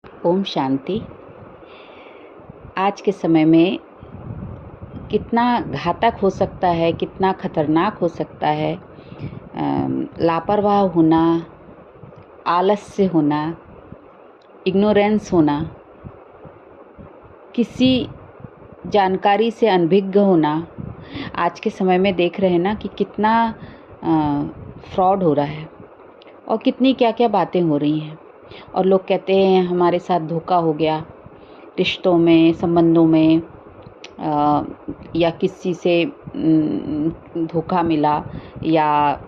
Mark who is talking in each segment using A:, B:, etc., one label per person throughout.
A: ओम शांति। आज के समय में कितना घातक हो सकता है, कितना खतरनाक हो सकता है लापरवाह होना, आलस्य होना, इग्नोरेंस होना, किसी जानकारी से अनभिज्ञ होना। आज के समय में देख रहे हैं ना कि कितना फ्रॉड हो रहा है और कितनी क्या क्या बातें हो रही हैं। और लोग कहते हैं हमारे साथ धोखा हो गया, रिश्तों में, संबंधों में, या किसी से धोखा मिला, या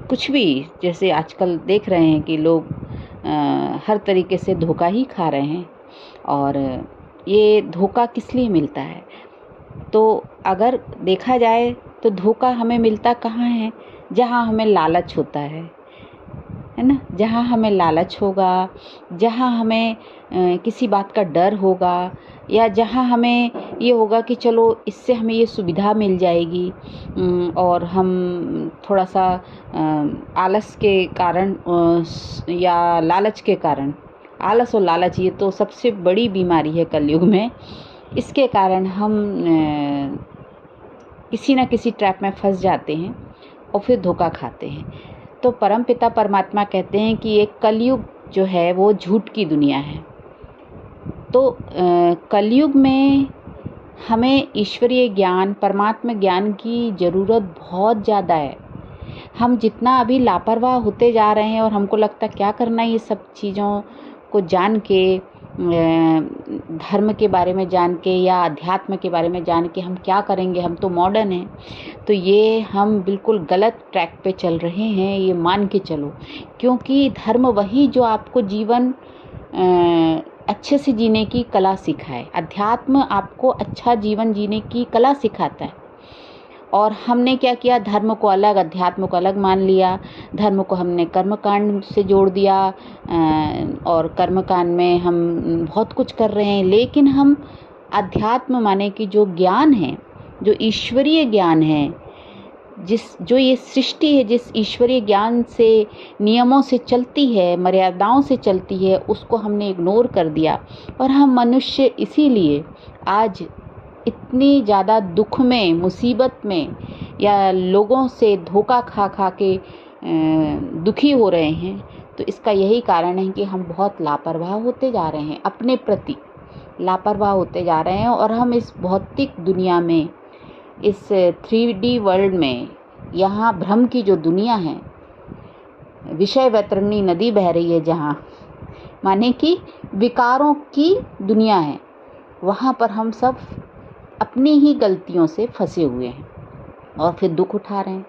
A: कुछ भी। जैसे आजकल देख रहे हैं कि लोग हर तरीके से धोखा ही खा रहे हैं। और ये धोखा किस लिए मिलता है? तो अगर देखा जाए तो धोखा हमें मिलता कहाँ है? जहाँ हमें लालच होता है ना। जहाँ हमें लालच होगा, जहाँ हमें किसी बात का डर होगा, या जहाँ हमें ये होगा कि चलो इससे हमें ये सुविधा मिल जाएगी, और हम थोड़ा सा आलस के कारण या लालच के कारण, आलस और लालच ये तो सबसे बड़ी बीमारी है कलयुग में। इसके कारण हम किसी न किसी ट्रैप में फंस जाते हैं और फिर धोखा खाते हैं। तो परमपिता परमात्मा कहते हैं कि एक कलयुग जो है वो झूठ की दुनिया है। तो कलयुग में हमें ईश्वरीय ज्ञान, परमात्मा ज्ञान की ज़रूरत बहुत ज़्यादा है। हम जितना अभी लापरवाह होते जा रहे हैं और हमको लगता क्या करना है ये सब चीज़ों को जान के, धर्म के बारे में जान के या अध्यात्म के बारे में जान के हम क्या करेंगे, हम तो मॉडर्न हैं। तो ये हम बिल्कुल गलत ट्रैक पे चल रहे हैं, ये मान के चलो। क्योंकि धर्म वही जो आपको जीवन अच्छे से जीने की कला सिखाए। अध्यात्म आपको अच्छा जीवन जीने की कला सिखाता है। और हमने क्या किया? धर्म को अलग, अध्यात्म को अलग मान लिया। धर्म को हमने कर्मकांड से जोड़ दिया, और कर्मकांड में हम बहुत कुछ कर रहे हैं। लेकिन हम अध्यात्म माने कि जो ज्ञान है, जो ईश्वरीय ज्ञान है, जो ये सृष्टि है, जिस ईश्वरीय ज्ञान से, नियमों से चलती है, मर्यादाओं से चलती है, उसको हमने इग्नोर कर दिया। और हम मनुष्य इसीलिए आज इतनी ज़्यादा दुख में, मुसीबत में, या लोगों से धोखा खा खा के दुखी हो रहे हैं। तो इसका यही कारण है कि हम बहुत लापरवाह होते जा रहे हैं, अपने प्रति लापरवाह होते जा रहे हैं। और हम इस भौतिक दुनिया में, इस 3D वर्ल्ड में, यहाँ भ्रम की जो दुनिया है, विषय वैतरणी नदी बह रही है जहाँ, माने कि विकारों की दुनिया है, वहाँ पर हम सब अपनी ही गलतियों से फंसे हुए हैं और फिर दुख उठा रहे हैं।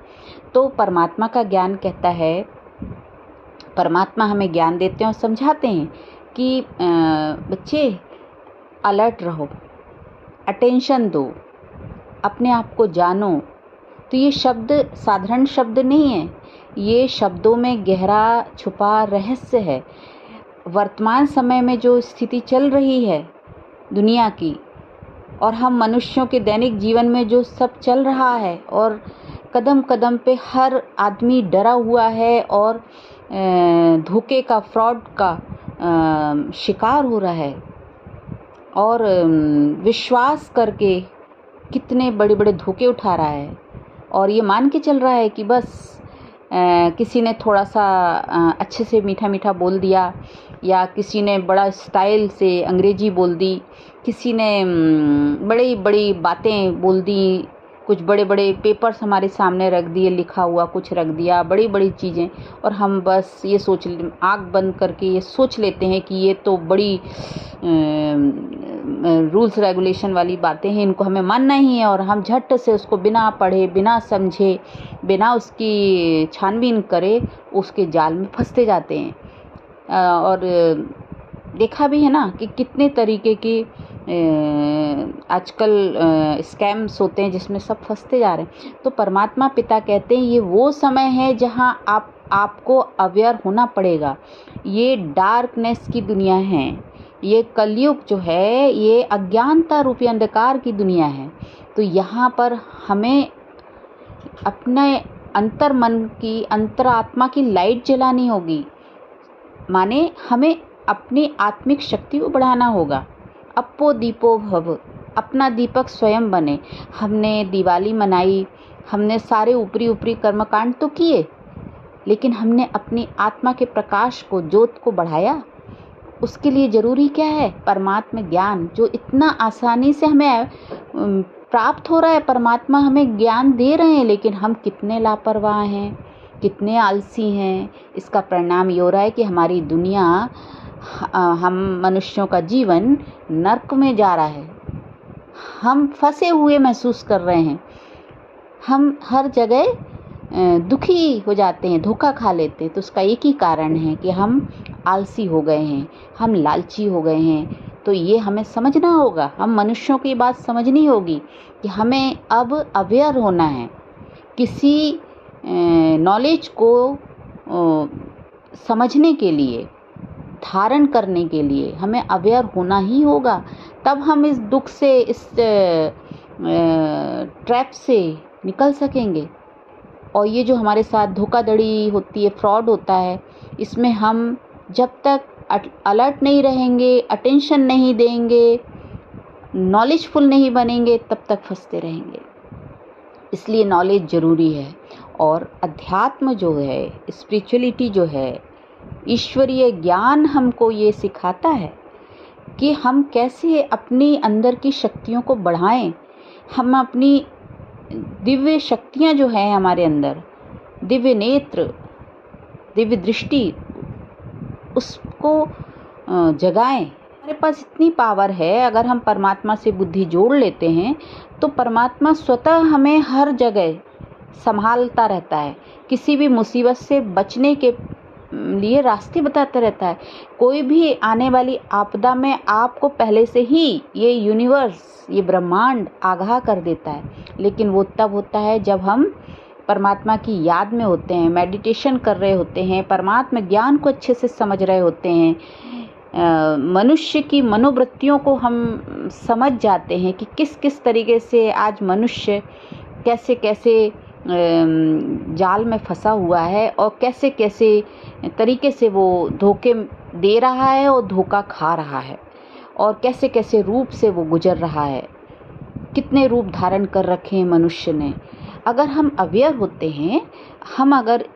A: तो परमात्मा का ज्ञान कहता है, परमात्मा हमें ज्ञान देते हैं और समझाते हैं कि बच्चे अलर्ट रहो, अटेंशन दो, अपने आप को जानो। तो ये शब्द साधारण शब्द नहीं है, ये शब्दों में गहरा छुपा रहस्य है। वर्तमान समय में जो स्थिति चल रही है दुनिया की, और हम मनुष्यों के दैनिक जीवन में जो सब चल रहा है, और कदम कदम पे हर आदमी डरा हुआ है और धोखे का, फ्रॉड का शिकार हो रहा है। और विश्वास करके कितने बड़े बड़े धोखे उठा रहा है, और ये मान के चल रहा है कि बस किसी ने थोड़ा सा अच्छे से मीठा मीठा बोल दिया, या किसी ने बड़ा स्टाइल से अंग्रेजी बोल दी, किसी ने बड़ी बड़ी बातें बोल दी, कुछ बड़े बड़े पेपर्स हमारे सामने रख दिए, लिखा हुआ कुछ रख दिया, बड़ी बड़ी चीज़ें। और हम बस ये आँख बंद करके ये सोच लेते हैं कि ये तो बड़ी रूल्स रेगुलेशन वाली बातें हैं, इनको हमें मानना ही है। और हम झट से उसको बिना पढ़े, बिना समझे, बिना उसकी छानबीन करे उसके जाल में फंसते जाते हैं। और देखा भी है ना कि कितने तरीके की आजकल स्कैम्स होते हैं जिसमें सब फंसते जा रहे हैं। तो परमात्मा पिता कहते हैं ये वो समय है जहां आपको अवेयर होना पड़ेगा। ये डार्कनेस की दुनिया है, ये कलयुग जो है ये अज्ञानता रूपी अंधकार की दुनिया है। तो यहाँ पर हमें अपने अंतर आत्मा की लाइट जलानी होगी। माने हमें अपनी आत्मिक शक्ति को बढ़ाना होगा। अपो दीपो भव, अपना दीपक स्वयं बने। हमने दिवाली मनाई, हमने सारे ऊपरी ऊपरी कर्मकांड तो किए, लेकिन हमने अपनी आत्मा के प्रकाश को, ज्योत को बढ़ाया। उसके लिए ज़रूरी क्या है? परमात्मा ज्ञान, जो इतना आसानी से हमें प्राप्त हो रहा है। परमात्मा हमें ज्ञान दे रहे हैं, लेकिन हम कितने लापरवाह हैं, कितने आलसी हैं। इसका परिणाम ये हो रहा है कि हमारी दुनिया, हम मनुष्यों का जीवन नर्क में जा रहा है। हम फंसे हुए महसूस कर रहे हैं। हम हर जगह दुखी हो जाते हैं, धोखा खा लेते हैं। तो उसका एक ही कारण है कि हम आलसी हो गए हैं, हम लालची हो गए हैं। तो ये हमें समझना होगा, हम मनुष्यों की बात समझनी होगी कि हमें अब अवेयर होना है। किसी नॉलेज को समझने के लिए, धारण करने के लिए हमें अवेयर होना ही होगा। तब हम इस दुख से, इस ट्रैप से निकल सकेंगे। और ये जो हमारे साथ धोखाधड़ी होती है, फ्रॉड होता है, इसमें हम जब तक अलर्ट नहीं रहेंगे, अटेंशन नहीं देंगे, नॉलेजफुल नहीं बनेंगे, तब तक फंसते रहेंगे। इसलिए नॉलेज ज़रूरी है। और अध्यात्म जो है, स्पिरिचुअलिटी जो है, ईश्वरीय ज्ञान हमको ये सिखाता है कि हम कैसे अपनी अंदर की शक्तियों को बढ़ाएं। हम अपनी दिव्य शक्तियाँ जो हैं हमारे अंदर, दिव्य नेत्र, दिव्य दृष्टि, उसको जगाएं। हमारे पास इतनी पावर है, अगर हम परमात्मा से बुद्धि जोड़ लेते हैं तो परमात्मा स्वतः हमें हर जगह संभालता रहता है। किसी भी मुसीबत से बचने के लिए रास्ते बताता रहता है। कोई भी आने वाली आपदा में आपको पहले से ही ये यूनिवर्स, ये ब्रह्मांड आगाह कर देता है। लेकिन वो तब होता है जब हम परमात्मा की याद में होते हैं, मेडिटेशन कर रहे होते हैं, परमात्मा ज्ञान को अच्छे से समझ रहे होते हैं, मनुष्य की मनोवृत्तियों को हम समझ जाते हैं कि किस किस तरीके से आज मनुष्य कैसे कैसे जाल में फंसा हुआ है और कैसे कैसे तरीके से वो धोखे दे रहा है और धोखा खा रहा है, और कैसे कैसे रूप से वो गुजर रहा है। कितने रूप धारण कर रखे हैं मनुष्य ने। अगर हम अवेयर होते हैं, हम अगर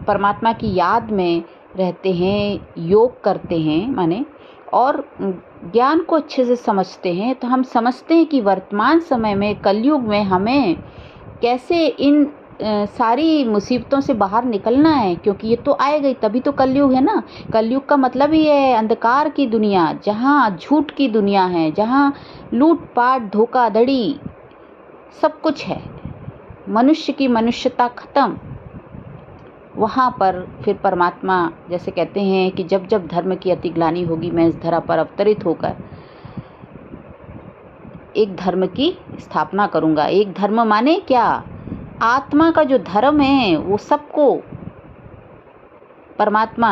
A: परमात्मा की याद में रहते हैं, योग करते हैं माने, और ज्ञान को अच्छे से समझते हैं, तो हम समझते हैं कि वर्तमान समय में, कलयुग में, हमें कैसे इन सारी मुसीबतों से बाहर निकलना है। क्योंकि ये तो आएगा ही, तभी तो कलयुग है ना। कलयुग का मतलब ही है अंधकार की दुनिया, जहाँ झूठ की दुनिया है, जहाँ लूटपाट, धोखाधड़ी सब कुछ है, मनुष्य की मनुष्यता खत्म। वहाँ पर फिर परमात्मा जैसे कहते हैं कि जब जब धर्म की अति ग्लानि होगी, मैं इस धरा पर अवतरित होकर एक धर्म की स्थापना करूँगा। एक धर्म माने क्या? आत्मा का जो धर्म है वो सबको परमात्मा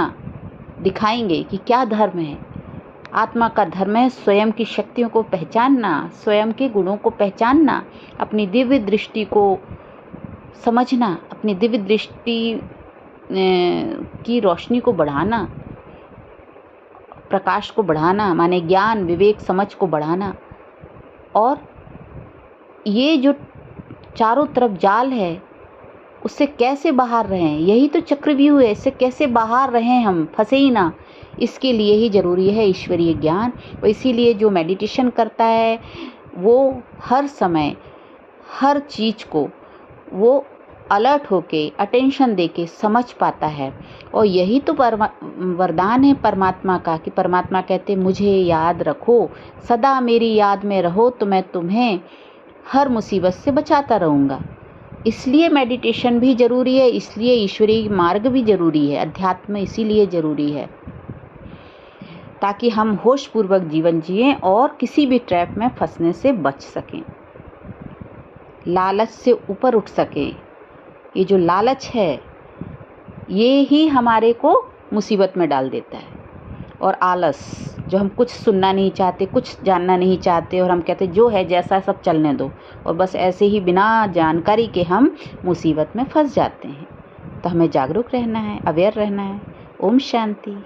A: दिखाएंगे कि क्या धर्म है। आत्मा का धर्म है स्वयं की शक्तियों को पहचानना, स्वयं के गुणों को पहचानना, अपनी दिव्य दृष्टि को समझना, अपनी दिव्य दृष्टि की रोशनी को बढ़ाना, प्रकाश को बढ़ाना, माने ज्ञान, विवेक, समझ को बढ़ाना। और ये जो चारों तरफ जाल है उससे कैसे बाहर रहें, यही तो चक्रव्यूह है। इससे कैसे बाहर रहें, हम फंसे ही ना। इसके लिए ही ज़रूरी है ईश्वरीय ज्ञान। और इसीलिए जो मेडिटेशन करता है वो हर समय हर चीज़ को वो अलर्ट होके, अटेंशन देके समझ पाता है। और यही तो वरदान है परमात्मा का, कि परमात्मा कहते मुझे याद रखो, सदा मेरी याद में रहो, तो मैं तुम्हें हर मुसीबत से बचाता रहूँगा। इसलिए मेडिटेशन भी ज़रूरी है, इसलिए ईश्वरीय मार्ग भी ज़रूरी है, अध्यात्म इसीलिए ज़रूरी है, ताकि हम होशपूर्वक जीवन जिएं और किसी भी ट्रैप में फंसने से बच सकें, लालच से ऊपर उठ सकें। ये जो लालच है ये ही हमारे को मुसीबत में डाल देता है। और आलस, जो हम कुछ सुनना नहीं चाहते, कुछ जानना नहीं चाहते, और हम कहते जो है जैसा सब चलने दो, और बस ऐसे ही बिना जानकारी के हम मुसीबत में फंस जाते हैं। तो हमें जागरूक रहना है, अवेयर रहना है। ओम शांति।